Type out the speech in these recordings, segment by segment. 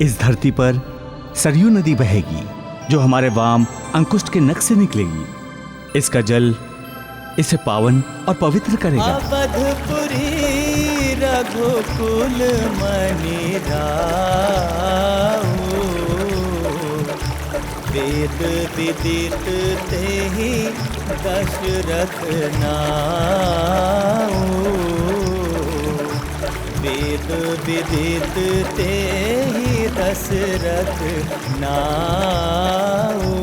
इस धरती पर सरयू नदी बहेगी जो हमारे वाम अंकुष्ट के नख से निकलेगी। इसका जल इसे पावन और पवित्र करेगा। अवधपुरी रघुकुल मणि राऊ, वेद विदित तेहि दशरथ नाऊ, वेद विदित तेहि दशरथ नाऊ।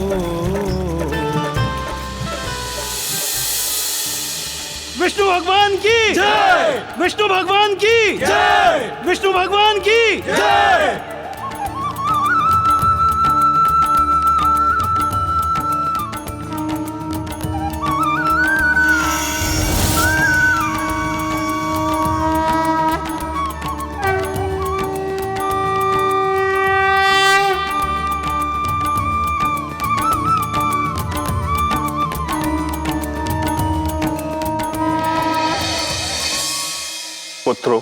विष्णु भगवान की जय, विष्णु भगवान की जय, विष्णु भगवान की जय। पुत्रों,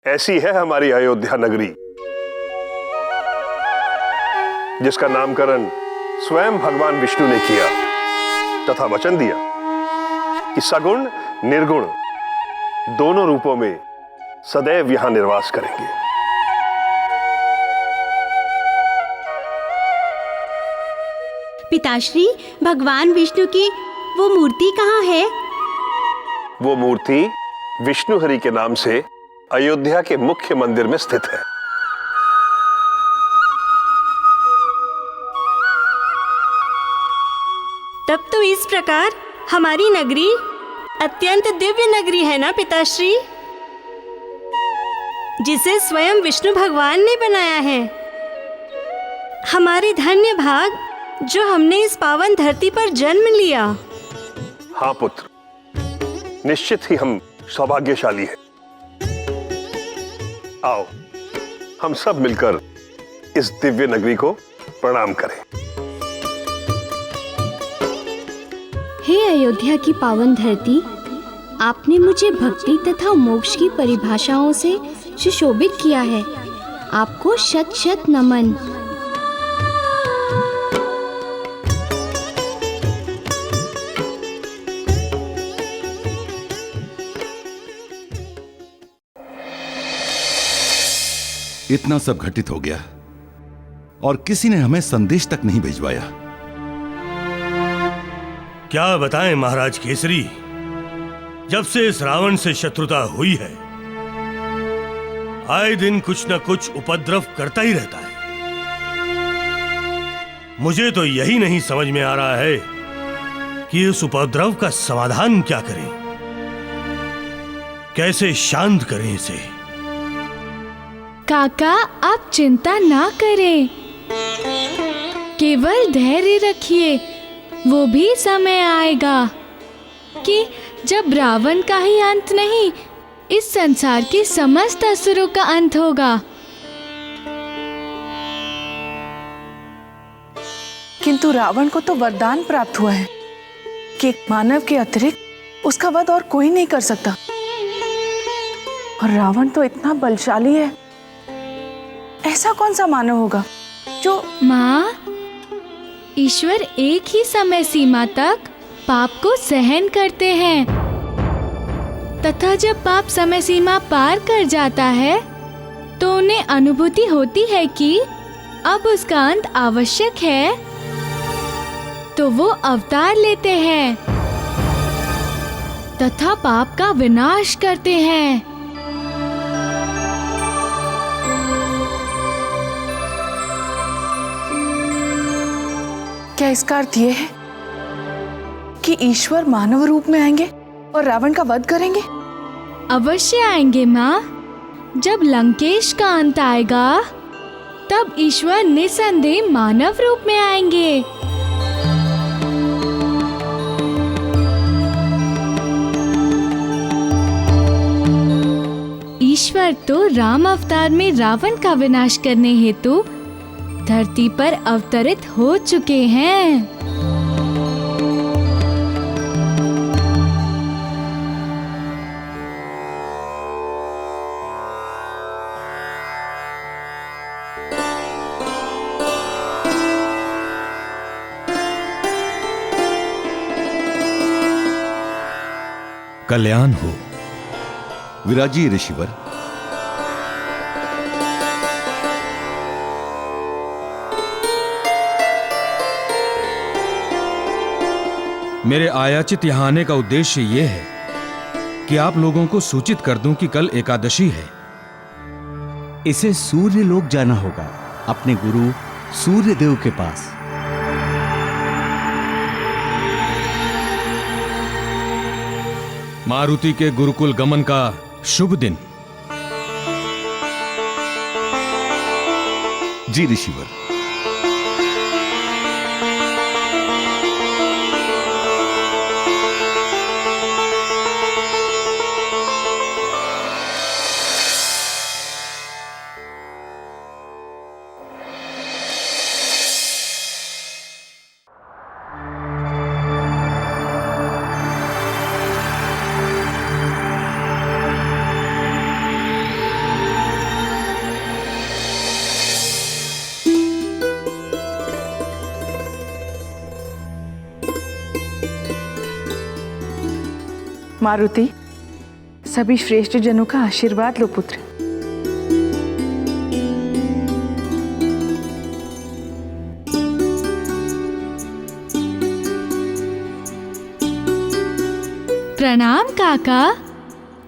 ऐसी है हमारी अयोध्या नगरी जिसका नामकरण स्वयं भगवान विष्णु ने किया तथा वचन दिया कि सगुण निर्गुण दोनों रूपों में सदैव यहां निर्वास करेंगे। पिताश्री, भगवान विष्णु की वो मूर्ति कहाँ है? वो मूर्ति विष्णु हरि के नाम से अयोध्या के मुख्य मंदिर में स्थित है। तब तो इस प्रकार हमारी नगरी अत्यंत दिव्य नगरी है ना पिताश्री, जिसे स्वयं विष्णु भगवान ने बनाया है। हमारे धन्य भाग जो हमने इस पावन धरती पर जन्म लिया। हाँ पुत्र, निश्चित ही हम सौभाग्यशाली है। आओ हम सब मिलकर इस दिव्य नगरी को प्रणाम करें। हे अयोध्या की पावन धरती, आपने मुझे भक्ति तथा मोक्ष की परिभाषाओं से सुशोभित किया है। आपको शत शत नमन। इतना सब घटित हो गया और किसी ने हमें संदेश तक नहीं भिजवाया। क्या बताएं महाराज केसरी, जब से इस रावण से शत्रुता हुई है, आए दिन कुछ न कुछ उपद्रव करता ही रहता है। मुझे तो यही नहीं समझ में आ रहा है कि इस उपद्रव का समाधान क्या करें, कैसे शांत करें इसे। काका, आप चिंता ना करें, केवल धैर्य रखिए। वो भी समय आएगा कि जब रावण का ही अंत नहीं, इस संसार के समस्त असुरों का अंत होगा। किंतु रावण को तो वरदान प्राप्त हुआ है कि एक मानव के अतिरिक्त उसका वध और कोई नहीं कर सकता। और रावण तो इतना बलशाली है, ऐसा कौन सा मानव होगा जो। माँ, ईश्वर एक ही समय सीमा तक पाप को सहन करते हैं, तथा जब पाप समय सीमा पार कर जाता है तो उन्हें अनुभूति होती है कि अब उसका अंत आवश्यक है, तो वो अवतार लेते हैं तथा पाप का विनाश करते हैं। क्या इसका अर्थ ये है कि ईश्वर मानव रूप में आएंगे और रावण का वध करेंगे? अवश्य आएंगे माँ। जब लंकेश का अंत आएगा तब ईश्वर निसंदेह मानव रूप में आएंगे। ईश्वर तो राम अवतार में रावण का विनाश करने हेतु धरती पर अवतरित हो चुके हैं। कल्याण हो। विराजिए ऋषिवर। मेरे आयाचित यहां आने का उद्देश्य यह है कि आप लोगों को सूचित कर दूं कि कल एकादशी है। इसे सूर्य लोक जाना होगा, अपने गुरु सूर्य देव के पास। मारुति के गुरुकुल गमन का शुभ दिन। जी ऋषिवर। मारुति, सभी श्रेष्ठ जनों का आशीर्वाद लो पुत्र। प्रणाम काका।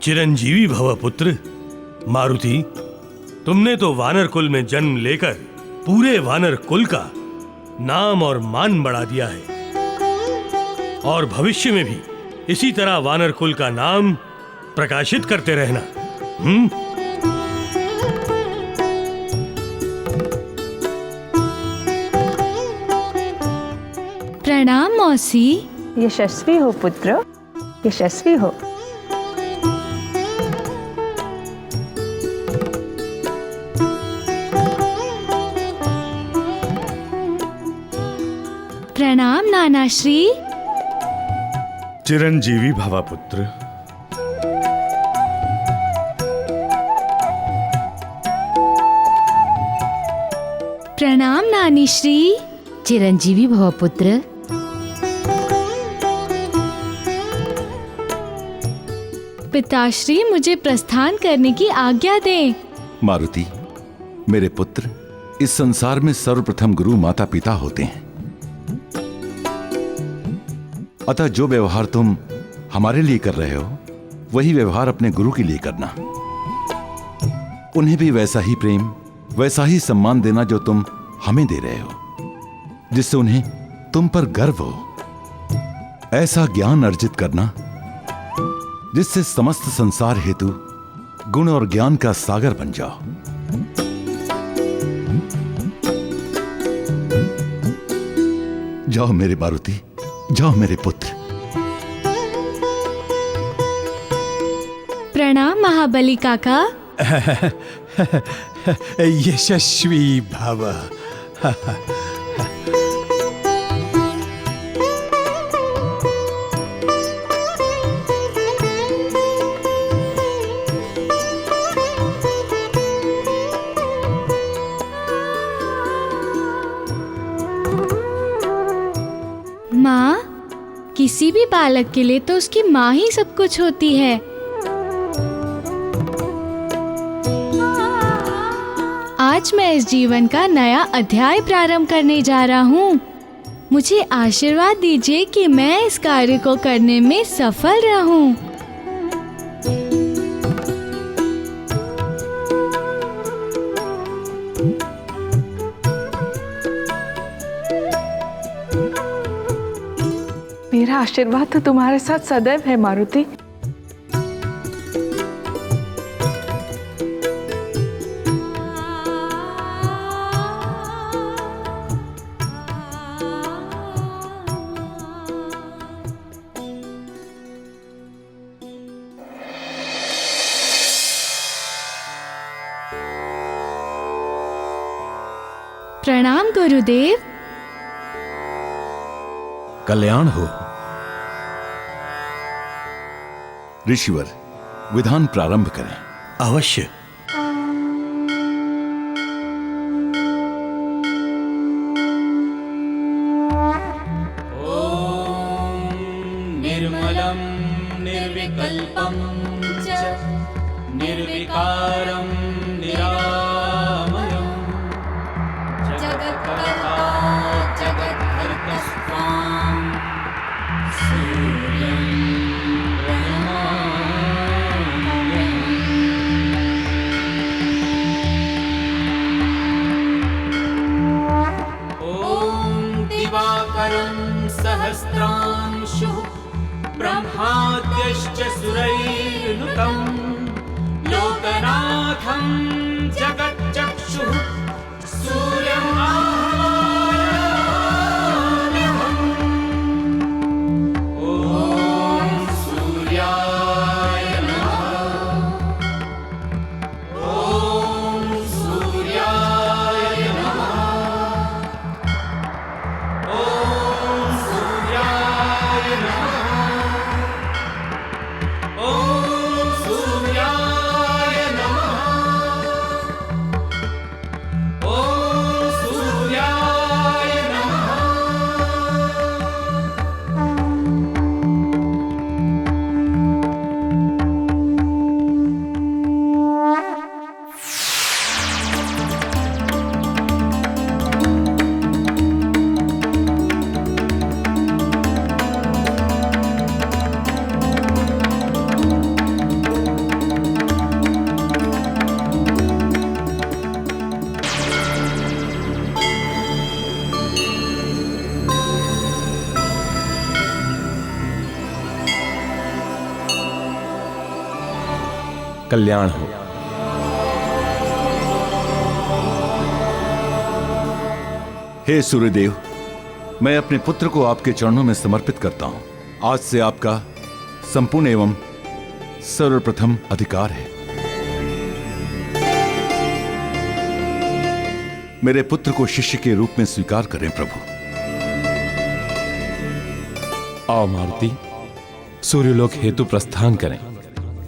चिरंजीवी भव पुत्र। मारुति, तुमने तो वानर कुल में जन्म लेकर पूरे वानर कुल का नाम और मान बढ़ा दिया है, और भविष्य में भी इसी तरह वानर कुल का नाम प्रकाशित करते रहना। प्रणाम मौसी। यशस्वी हो पुत्र, यशस्वी हो। प्रणाम नाना श्री। चिरंजीवी भवा पुत्र। प्रणाम नानी श्री। चिरंजीवी भव पुत्र। पिताश्री, मुझे प्रस्थान करने की आज्ञा दें। मारुति, मेरे पुत्र, इस संसार में सर्वप्रथम गुरु माता पिता होते हैं। अतः जो व्यवहार तुम हमारे लिए कर रहे हो, वही व्यवहार अपने गुरु के लिए करना। उन्हें भी वैसा ही प्रेम, वैसा ही सम्मान देना जो तुम हमें दे रहे हो, जिससे उन्हें तुम पर गर्व हो। ऐसा ज्ञान अर्जित करना जिससे समस्त संसार हेतु गुण और ज्ञान का सागर बन जाओ। जाओ मेरे मारुति, जाओ मेरे पुत्र। प्रणाम महाबली काका। यशस्वी भव। माँ, किसी भी बालक के लिए तो उसकी माँ ही सब कुछ होती है। आज मैं इस जीवन का नया अध्याय प्रारंभ करने जा रहा हूँ। मुझे आशीर्वाद दीजिए कि मैं इस कार्य को करने में सफल रहूं। मेरा आशीर्वाद तो तुम्हारे साथ सदैव है मारुति। प्रणाम गुरुदेव। कल्याण हो। ऋषिवर, विधान प्रारंभ करें। अवश्य। निर्मलं निर्विकारं निर्विकल्पं च निर्विकारं निरामयं जगत्कर्ता जगद्धर्तस्त्वां सूर्यं दिवाकरं सहस्रांशुः ब्रह्माद्यश्च सुरैर्नुतं लोकनाथं जगच्चक्षुः सूर्यं ॐ सूर्याय नमः ॐ सूर्याय नमः कल्याण हो। हे सूर्यदेव, मैं अपने पुत्र को आपके चरणों में समर्पित करता हूं। आज से आपका संपूर्ण एवं सर्वप्रथम अधिकार है। मेरे पुत्र को शिष्य के रूप में स्वीकार करें प्रभु। आओ मारुति, सूर्यलोक हेतु प्रस्थान करें।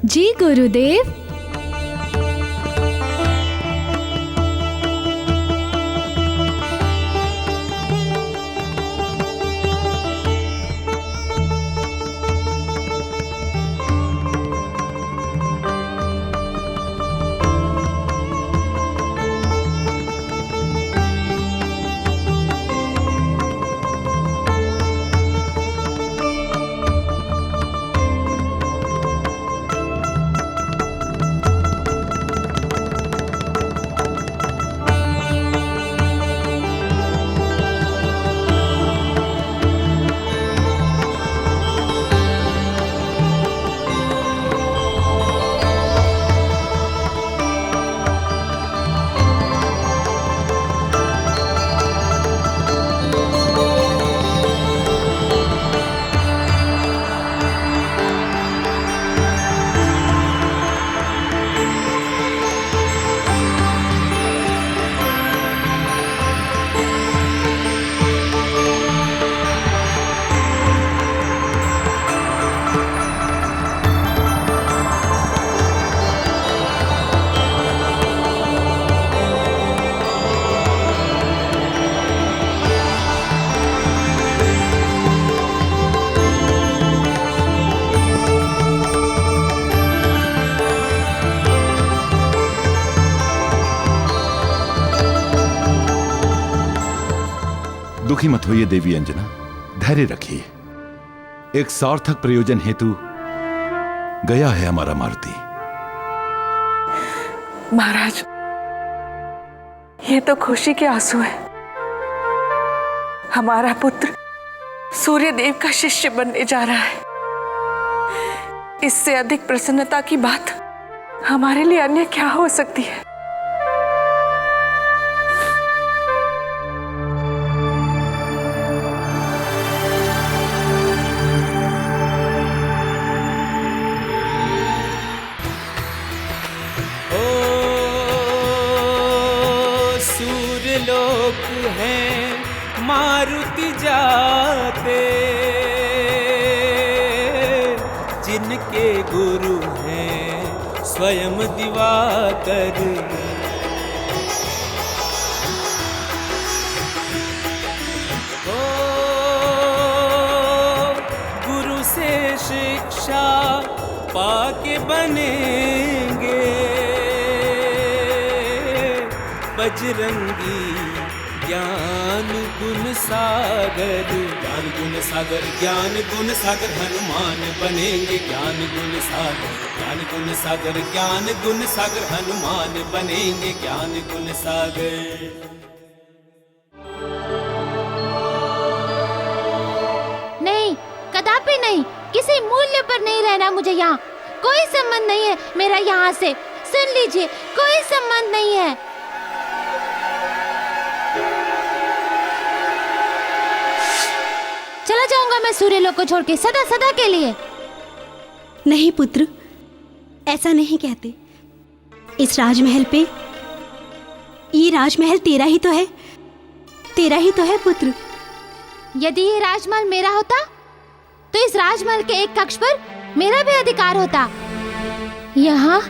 जी गुरुदेव। दुखी मत होइए देवी अंजना, धैर्य रखिए। एक सार्थक प्रयोजन हेतु गया है हमारा मारुति। महाराज, ये तो खुशी के आंसू है। हमारा पुत्र सूर्यदेव का शिष्य बनने जा रहा है। इससे अधिक प्रसन्नता की बात हमारे लिए अन्य क्या हो सकती है। लोक हैं मारुति जाते, जिनके गुरु हैं स्वयं दिवाकर। गुरु से शिक्षा पाके बनेंगे बजरंगी ज्ञान गुण सागर। ज्ञान गुण सागर, ज्ञान गुण सागर हनुमान बनेंगे ज्ञान गुण सागर। ज्ञान गुण सागर, ज्ञान गुण सागर हनुमान बनेंगे ज्ञान गुण सागर। नहीं, कदापि नहीं, किसी मूल्य पर नहीं रहना मुझे यहाँ। कोई संबंध नहीं है मेरा यहाँ से। सुन लीजिए, कोई संबंध नहीं है। चला जाऊंगा मैं सूर्यलोक को छोड़ के सदा सदा के लिए। नहीं पुत्र, ऐसा नहीं कहते। इस राजमहल पे, ये राजमहल तेरा ही तो है, तेरा ही तो है पुत्र। यदि ये राजमहल मेरा होता तो इस राजमहल के एक कक्ष पर मेरा भी अधिकार होता। यहाँ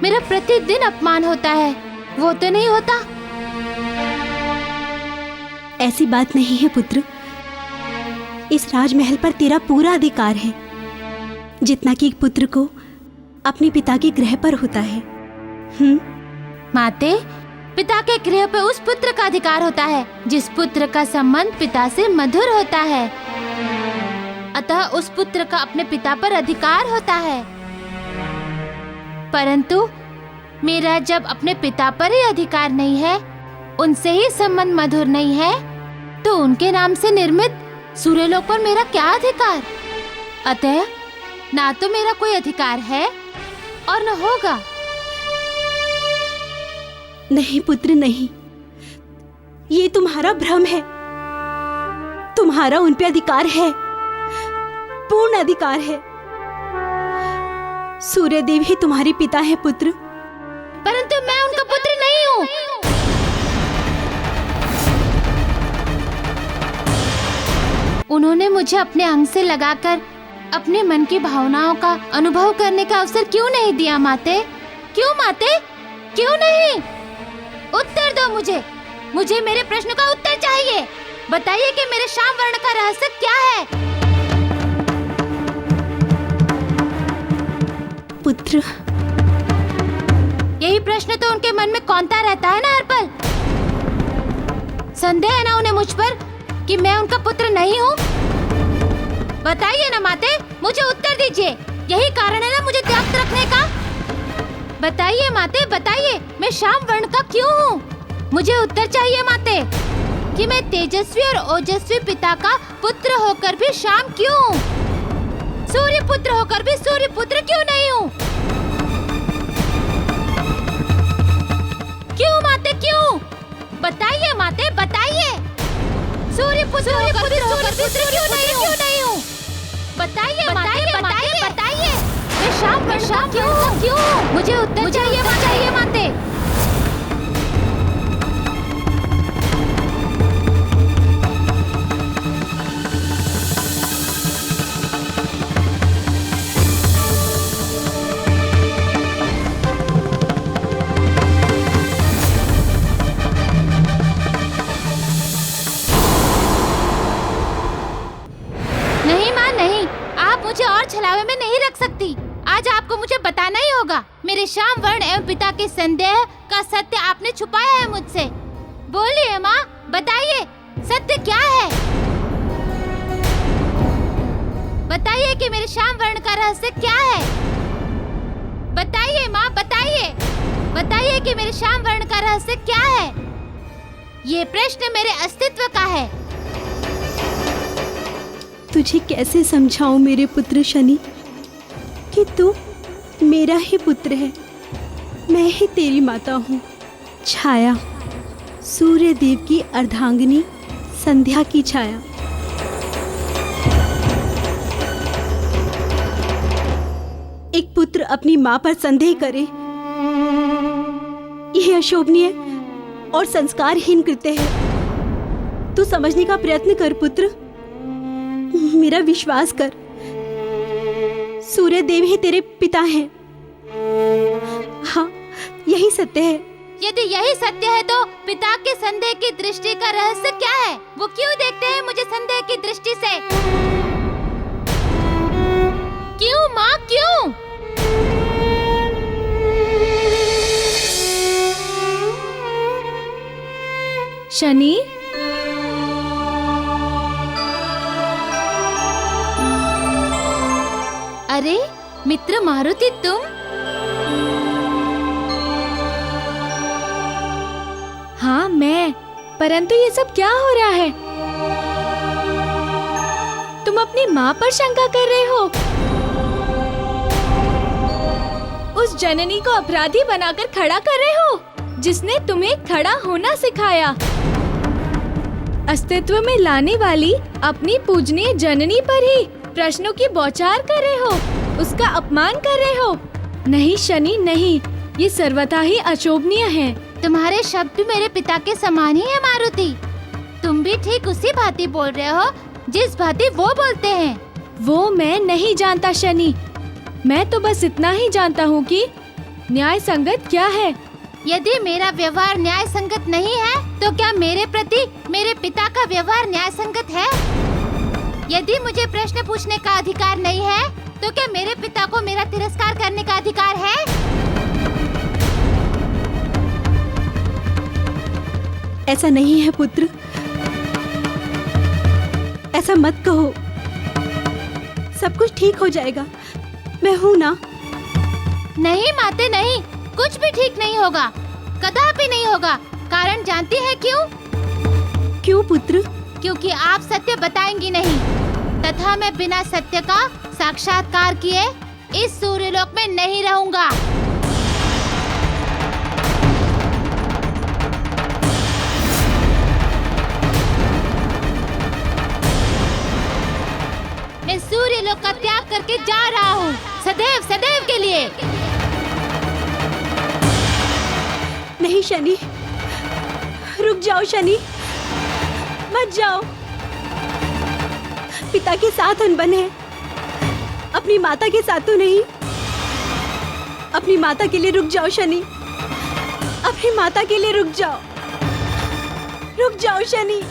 मेरा प्रतिदिन अपमान होता है, वो तो नहीं होता। ऐसी बात नहीं है पुत्र, इस राजमहल पर तेरा पूरा अधिकार है, जितना कि एक पुत्र को अपने पिता के गृह पर होता है। माते, पिता के गृह पर उस पुत्र का अधिकार होता है जिस पुत्र का संबंध पिता से मधुर होता है। अतः उस पुत्र का अपने पिता पर अधिकार होता है। परंतु मेरा जब अपने पिता पर ही अधिकार नहीं है, उनसे ही संबंध मधुर नहीं है, तो उनके नाम से निर्मित सूर्यलोक पर मेरा क्या अधिकार? अतः ना तो मेरा कोई अधिकार है और न होगा। नहीं पुत्र नहीं, ये तुम्हारा भ्रम है। तुम्हारा उन पे अधिकार है, पूर्ण अधिकार है। सूर्यदेव ही तुम्हारे पिता है पुत्र। परंतु मैं उनका पुत्र नहीं हूँ। उन्होंने मुझे अपने अंग से लगाकर अपने मन की भावनाओं का अनुभव करने का अवसर क्यों नहीं दिया माते? क्यों माते, क्यों नहीं? उत्तर दो मुझे, मुझे मेरे प्रश्न का उत्तर चाहिए। बताइए कि मेरे श्याम वर्ण का रहस्य क्या है? पुत्र, यही प्रश्न तो उनके मन में कौंता रहता है ना हर पल। संदेह है ना उन्हें मुझ पर कि मैं उनका पुत्र नहीं हूँ? बताइए ना माते, मुझे उत्तर दीजिए। यही कारण है ना मुझे त्याग रखने का? बताइए माते, बताइए, मैं श्याम वर्ण का क्यों हूँ? मुझे उत्तर चाहिए माते कि मैं तेजस्वी और ओजस्वी पिता का पुत्र होकर भी श्याम क्यों हूँ? सूर्य पुत्र होकर भी सूर्य पुत्र क्यों नहीं हूँ? क्यों माते, क्यों? बताइए माते, बताइए। सूर्य पुत्र होकर भी सूर्य पुत्र क्यों नहीं हूँ? बताइए माते, बताइए, बताइए। मैं श्याम वर्षा क्यों? मुझे उत्तर चाहिए माते। नहीं माँ, नहीं, आप मुझे और छलावे में नहीं रख सकती। आज आपको मुझे बताना ही होगा। मेरे श्याम वर्ण एवं पिता के संदेह का सत्य आपने छुपाया है मुझसे। बोलिए माँ, बताइए, सत्य क्या है? बताइए कि मेरे श्याम वर्ण का रहस्य क्या है? बताइए माँ, बताइए, बताइए कि मेरे श्याम वर्ण का रहस्य क्या है? ये प्रश्न मेरे अस्तित्व का है। तुझे कैसे समझाऊं मेरे पुत्र शनि कि तू मेरा ही पुत्र है, मैं ही तेरी माता हूँ। छाया, सूर्य देव की अर्धांगिनी संध्या की छाया। एक पुत्र अपनी माँ पर संदेह करे, यह अशोभनीय और संस्कारहीन कृत्य है। तू समझने का प्रयत्न कर पुत्र, मेरा विश्वास कर। सूर्य देव ही तेरे पिता हैं। हाँ, यही सत्य है। यदि यही सत्य है तो पिता के संदेह की दृष्टि का रहस्य क्या है? वो क्यों देखते हैं मुझे संदेह की दृष्टि से? क्यों माँ, क्यों? शनि, अरे मित्र मारुति, तुम? हाँ मैं। परंतु ये सब क्या हो रहा है? तुम अपनी माँ पर शंका कर रहे हो? उस जननी को अपराधी बनाकर खड़ा कर रहे हो, जिसने तुम्हें खड़ा होना सिखाया। अस्तित्व में लाने वाली अपनी पूजनीय जननी पर ही प्रश्नों की बौछार कर रहे हो, उसका अपमान कर रहे हो। नहीं शनि नहीं, ये सर्वथा ही अशोभनीय है। तुम्हारे शब्द भी मेरे पिता के समान ही है मारुति। तुम भी ठीक उसी भांति बोल रहे हो जिस भांति वो बोलते हैं। वो मैं नहीं जानता शनि। मैं तो बस इतना ही जानता हूँ कि न्याय संगत क्या है। यदि मेरा व्यवहार न्याय संगत नहीं है, तो क्या मेरे प्रति मेरे पिता का व्यवहार न्याय संगत है? यदि मुझे प्रश्न पूछने का अधिकार नहीं है, तो क्या मेरे पिता को मेरा तिरस्कार करने का अधिकार है? ऐसा नहीं है पुत्र, ऐसा मत कहो। सब कुछ ठीक हो जाएगा, मैं हूँ ना। नहीं माते नहीं, कुछ भी ठीक नहीं होगा, कदापि नहीं होगा। कारण जानती है क्यों? क्यों पुत्र? क्योंकि आप सत्य बताएंगी नहीं, तथा मैं बिना सत्य का साक्षात्कार किए इस सूर्यलोक में नहीं रहूंगा। मैं सूर्यलोक का त्याग करके जा रहा हूँ, सदैव सदैव के लिए। नहीं शनि, रुक जाओ शनि, मत जाओ। पिता के साथ अनबन है, अपनी माता के साथ तो नहीं। अपनी माता के लिए रुक जाओ शनि, अपनी माता के लिए रुक जाओ, रुक जाओ शनि।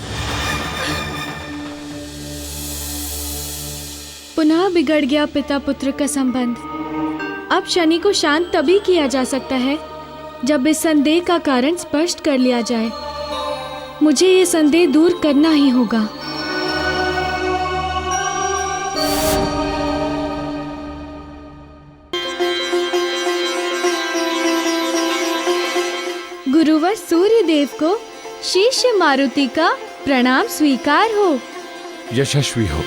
पुनः बिगड़ गया पिता पुत्र का संबंध। अब शनि को शांत तभी किया जा सकता है जब इस संदेह का कारण स्पष्ट कर लिया जाए। मुझे ये संदेह दूर करना ही होगा। गुरुवर सूर्य देव को शिष्य मारुति का प्रणाम स्वीकार हो। यशस्वी हो,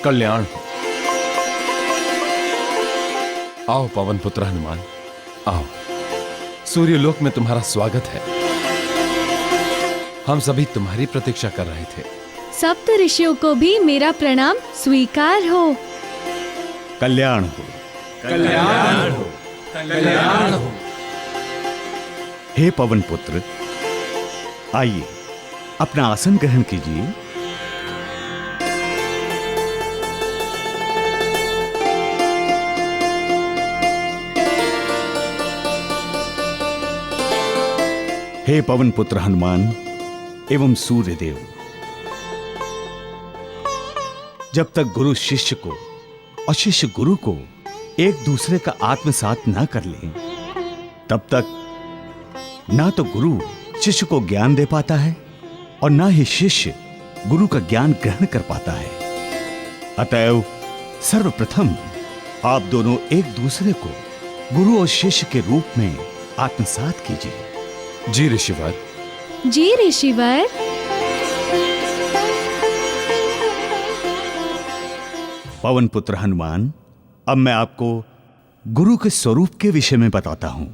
कल्याण हो। आओ पवन पुत्र हनुमान, आओ। सूर्यलोक में तुम्हारा स्वागत है। हम सभी तुम्हारी प्रतीक्षा कर रहे थे। सप्त ऋषियों को भी मेरा प्रणाम स्वीकार हो। कल्याण हो, कल्याण हो, कल्याण हो। हे पवन पुत्र, आइए अपना आसन ग्रहण कीजिए। हे पवन पुत्र हनुमान एवं सूर्य देव, जब तक गुरु शिष्य को और शिष्य गुरु को एक दूसरे का आत्मसात न कर ले, तब तक ना तो गुरु शिष्य को ज्ञान दे पाता है और ना ही शिष्य गुरु का ज्ञान ग्रहण कर पाता है। अतएव सर्वप्रथम आप दोनों एक दूसरे को गुरु और शिष्य के रूप में आत्मसात कीजिए। जी ऋषिवर। जी ऋषिवर। पवन पुत्र हनुमान, अब मैं आपको गुरु के स्वरूप के विषय में बताता हूं।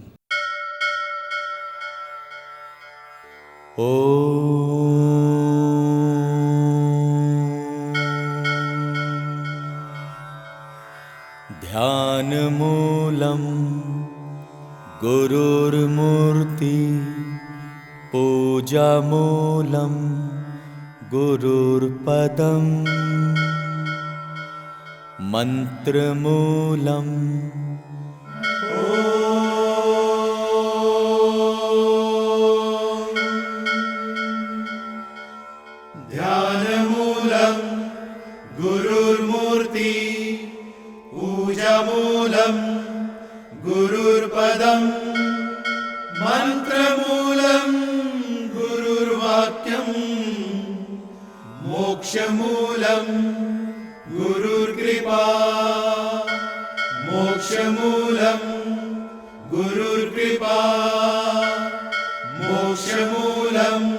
ध्यान मूलम गुरुर्मूर्ति, पूजा मूलम गुरुर्पदम, मंत्र मूलम ध्यान मूलम गुरुर्मूर्ति, पूजा मूलम गुरुर्पदम, मंत्र मूलम गुरुर्वाणी। वाक्यम् मोक्षमूलम् गुरुर्कृपा मोक्षमूलम् गुरुर्कृपा मोक्षमूलम्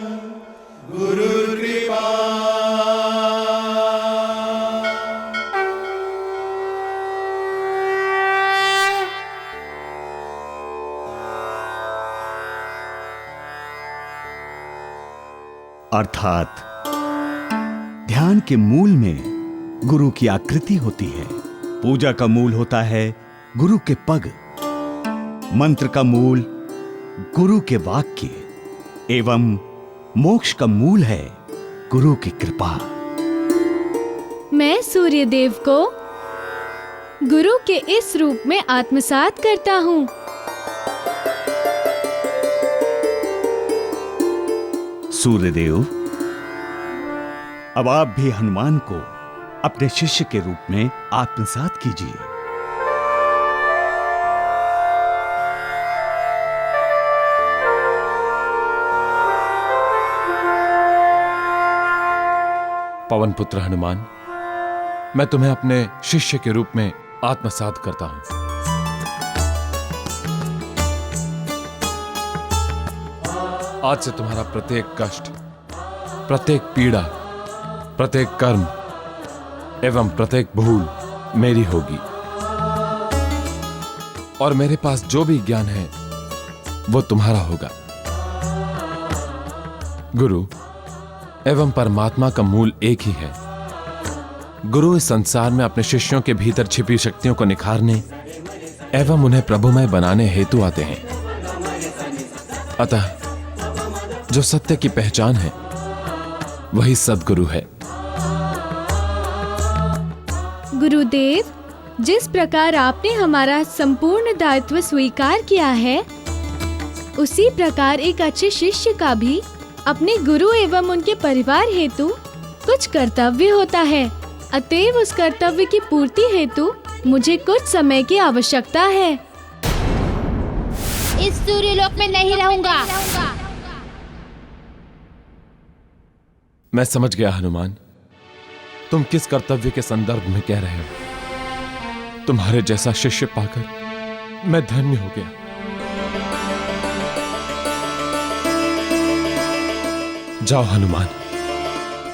गुरुर्कृपा। अर्थात ध्यान के मूल में गुरु की आकृति होती है, पूजा का मूल होता है गुरु के पग, मंत्र का मूल गुरु के वाक्य एवं मोक्ष का मूल है गुरु की कृपा। मैं सूर्यदेव को गुरु के इस रूप में आत्मसात करता हूँ। सूर्यदेव, अब आप भी हनुमान को अपने शिष्य के रूप में आत्मसात कीजिए। पवन पुत्र हनुमान, मैं तुम्हें अपने शिष्य के रूप में आत्मसात करता हूं। आज से तुम्हारा प्रत्येक कष्ट, प्रत्येक पीड़ा, प्रत्येक कर्म एवं प्रत्येक भूल मेरी होगी, और मेरे पास जो भी ज्ञान है वो तुम्हारा होगा। गुरु एवं परमात्मा का मूल एक ही है। गुरु इस संसार में अपने शिष्यों के भीतर छिपी शक्तियों को निखारने एवं उन्हें प्रभुमय बनाने हेतु आते हैं। अतः जो सत्य की पहचान है वही सद्गुरु है। गुरुदेव, जिस प्रकार आपने हमारा संपूर्ण दायित्व स्वीकार किया है, उसी प्रकार एक अच्छे शिष्य का भी अपने गुरु एवं उनके परिवार हेतु कुछ कर्तव्य होता है। अतएव उस कर्तव्य की पूर्ति हेतु मुझे कुछ समय की आवश्यकता है। इस सूर्यलोक में नहीं रहूंगा। मैं समझ गया हनुमान, तुम किस कर्तव्य के संदर्भ में कह रहे हो। तुम्हारे जैसा शिष्य पाकर मैं धन्य हो गया। जाओ हनुमान,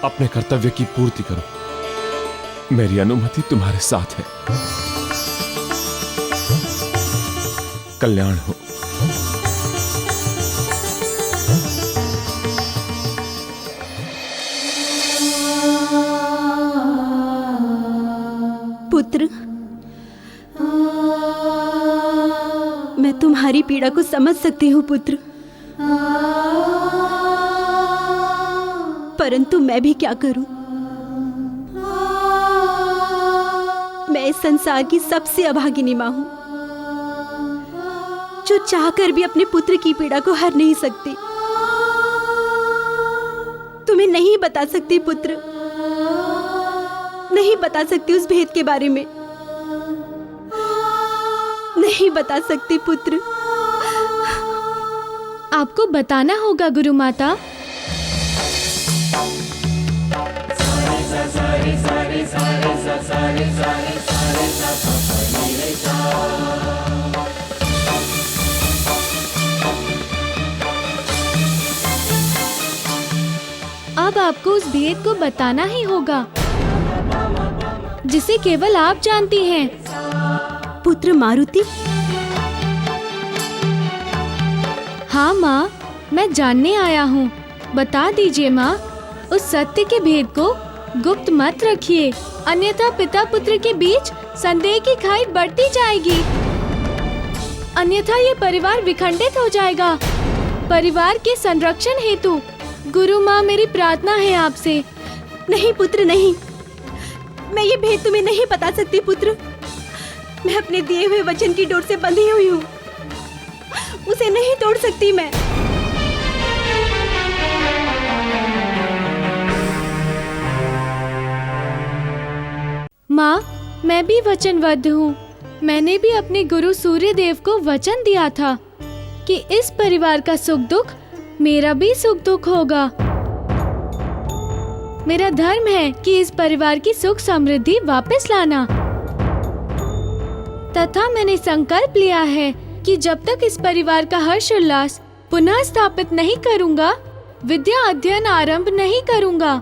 अपने कर्तव्य की पूर्ति करो। मेरी अनुमति तुम्हारे साथ है। कल्याण हो। पुत्र, मैं तुम्हारी पीड़ा को समझ सकती हूँ पुत्र, परंतु मैं भी क्या करूं? मैं इस संसार की सबसे अभागिनी मां हूं, जो चाहकर भी अपने पुत्र की पीड़ा को हर नहीं सकती। तुम्हें नहीं बता सकती पुत्र, नहीं बता सकती उस भेद के बारे में, नहीं बता सकती पुत्र। आपको बताना होगा गुरु माता। अब आपको उस भेद को बताना ही होगा जिसे केवल आप जानती हैं। पुत्र मारुति। हाँ माँ, मैं जानने आया हूँ। बता दीजिए माँ, उस सत्य के भेद को गुप्त मत रखिए, अन्यथा पिता पुत्र के बीच संदेह की खाई बढ़ती जाएगी। अन्यथा ये परिवार विखंडित हो जाएगा। परिवार के संरक्षण हेतु गुरु माँ, मेरी प्रार्थना है आपसे। नहीं पुत्र नहीं, मैं ये भेद तुम्हें नहीं बता सकती पुत्र। मैं अपने दिए हुए वचन की डोर से बंधी हुई हूँ, उसे नहीं तोड़ सकती मैं। माँ, मैं भी वचनबद्ध हूँ। मैंने भी अपने गुरु सूर्यदेव को वचन दिया था कि इस परिवार का सुख दुख मेरा भी सुख दुख होगा। मेरा धर्म है कि इस परिवार की सुख समृद्धि वापस लाना। तथा मैंने संकल्प लिया है कि जब तक इस परिवार का हर्ष उल्लास पुनः स्थापित नहीं करूंगा, विद्या अध्ययन आरंभ नहीं करूंगा।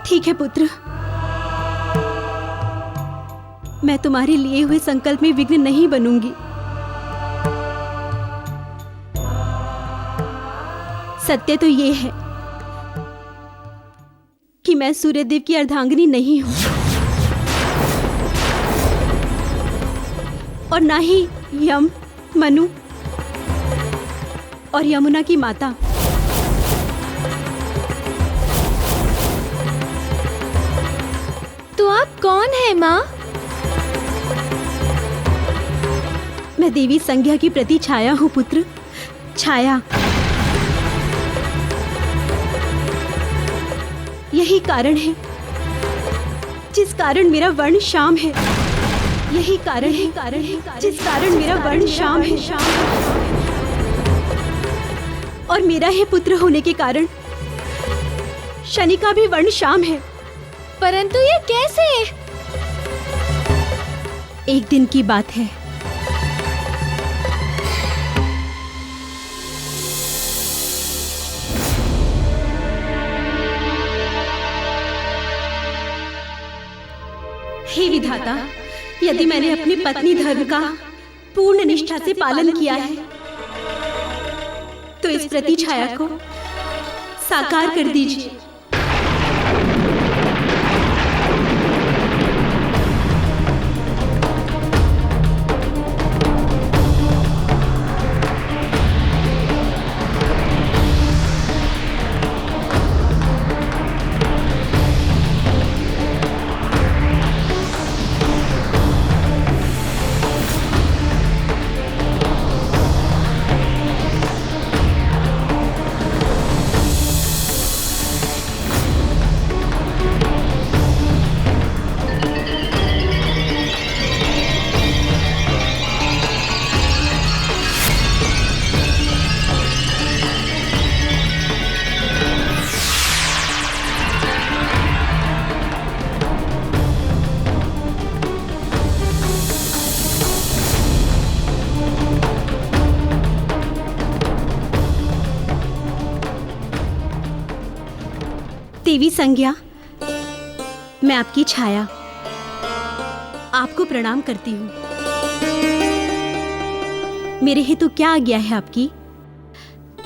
ठीक है पुत्र, मैं तुम्हारे लिए हुए संकल्प में विघ्न नहीं बनूंगी। सत्य तो ये है कि मैं सूर्यदेव की अर्धांगिनी नहीं हूं और ना ही यम, मनु और यमुना की माता। तो आप कौन है माँ? मैं देवी संज्ञा की प्रति छाया हूँ पुत्र, छाया। यही कारण है जिस कारण मेरा वर्ण श्याम है। यही कारण है जिस कारण मेरा वर्ण श्याम है। और मेरा ही पुत्र होने के कारण शनि का भी वर्ण श्याम है। परंतु ये कैसे? एक दिन की बात है। हे विधाता, यदि मैंने अपनी पत्नी धर्म का पूर्ण निष्ठा से पालन किया है तो इस प्रतिछाया को साकार कर दीजिए। देवी संज्ञा, मैं आपकी छाया आपको प्रणाम करती हूँ। मेरे हेतु क्या आज्ञा है आपकी?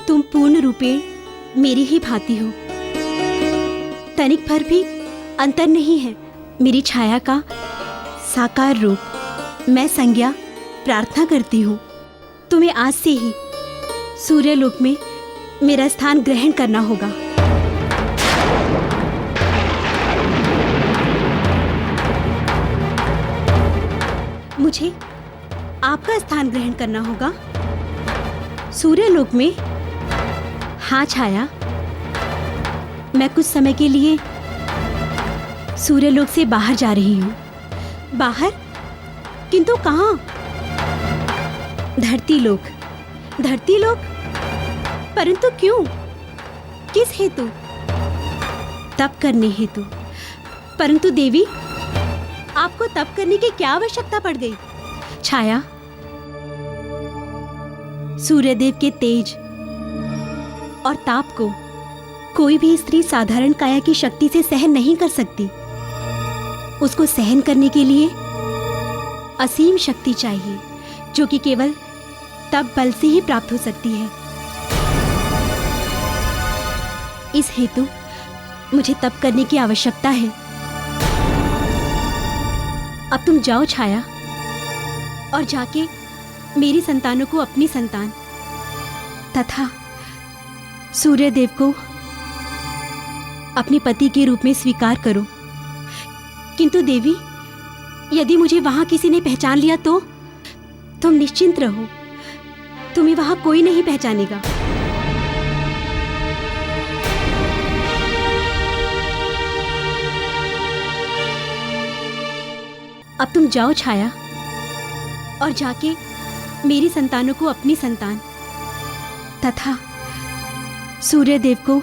तुम पूर्ण रूपे मेरी ही भांति हो, तनिक भर भी अंतर नहीं है मेरी छाया का साकार रूप। मैं संज्ञा प्रार्थना करती हूँ तुम्हें आज से ही सूर्यलोक में मेरा स्थान ग्रहण करना होगा। मुझे आपका स्थान ग्रहण करना होगा सूर्यलोक में। हाँ छाया, मैं कुछ समय के लिए सूर्यलोक से बाहर जा रही हूँ। बाहर? किंतु कहाँ? धरती लोक। धरती लोक? परंतु क्यों? किस हेतु? तप करने हेतु। परंतु देवी, आपको तप करने की क्या आवश्यकता पड़ गई? छाया, सूर्यदेव के तेज और ताप को कोई भी स्त्री साधारण काया की शक्ति से सहन नहीं कर सकती। उसको सहन करने के लिए असीम शक्ति चाहिए, जो कि केवल तप बल से ही प्राप्त हो सकती है। इस हेतु मुझे तप करने की आवश्यकता है। अब तुम जाओ छाया, और जाके मेरी संतानों को अपनी संतान तथा सूर्यदेव को अपने पति के रूप में स्वीकार करो। किंतु देवी, यदि मुझे वहां किसी ने पहचान लिया तो? तुम निश्चिंत रहो, तुम्हें वहां कोई नहीं पहचानेगा। अब तुम जाओ छाया, और जाके मेरी संतानों को अपनी संतान तथा सूर्य देव को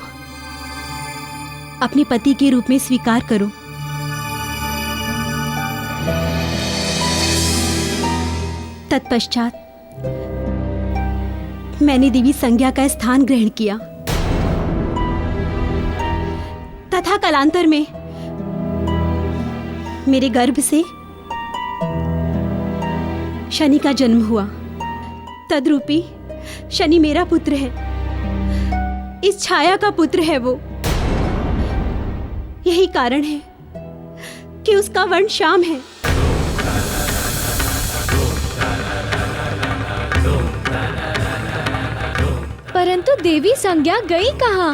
अपने पति के रूप में स्वीकार करो। तत्पश्चात मैंने देवी संज्ञा का स्थान ग्रहण किया तथा कालांतर में मेरे गर्भ से शनि का जन्म हुआ। तद्रूपी शनि मेरा पुत्र है, इस छाया का पुत्र है वो। यही कारण है कि उसका वर्ण श्याम है। परंतु देवी संज्ञा गई कहाँ?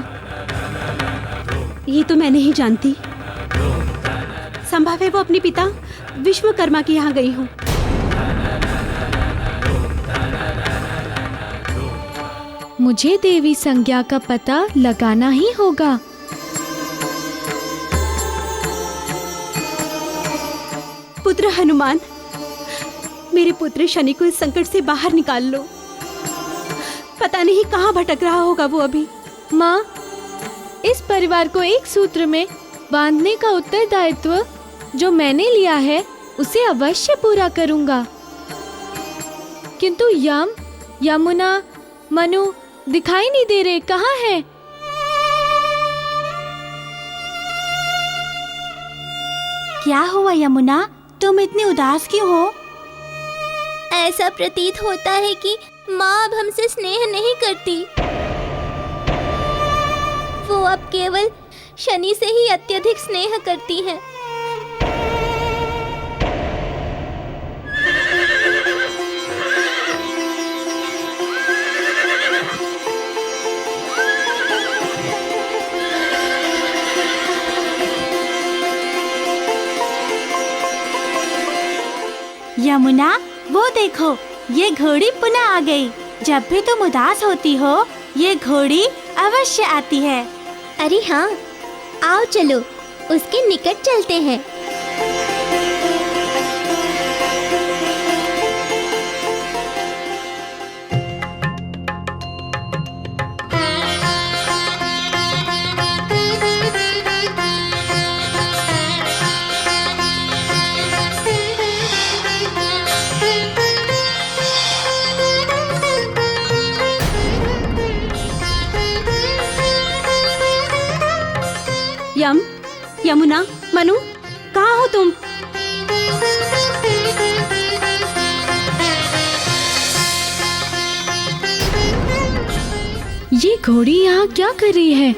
ये तो मैं नहीं जानती। संभव है वो अपने पिता विश्वकर्मा के यहाँ गई हूँ। मुझे देवी संज्ञा का पता लगाना ही होगा। पुत्र हनुमान, मेरे पुत्र शनि को इस संकट से बाहर निकाल लो। पता नहीं कहाँ भटक रहा होगा वो अभी। माँ, इस परिवार को एक सूत्र में बांधने का उत्तरदायित्व जो मैंने लिया है उसे अवश्य पूरा करूंगा। किंतु यम, यमुना, मनु दिखाई नहीं दे रहे, कहाँ हैं? क्या हुआ यमुना, तुम इतनी उदास क्यों हो? ऐसा प्रतीत होता है कि माँ अब हमसे स्नेह नहीं करती। वो अब केवल शनि से ही अत्यधिक स्नेह करती है। यमुना, वो देखो, ये घोड़ी पुनः आ गई। जब भी तुम उदास होती हो, ये घोड़ी अवश्य आती है। अरे हाँ, आओ चलो, उसके निकट चलते हैं। यम, यमुना, मनु, कहाँ हो तुम? ये घोड़ी यहाँ क्या कर रही है?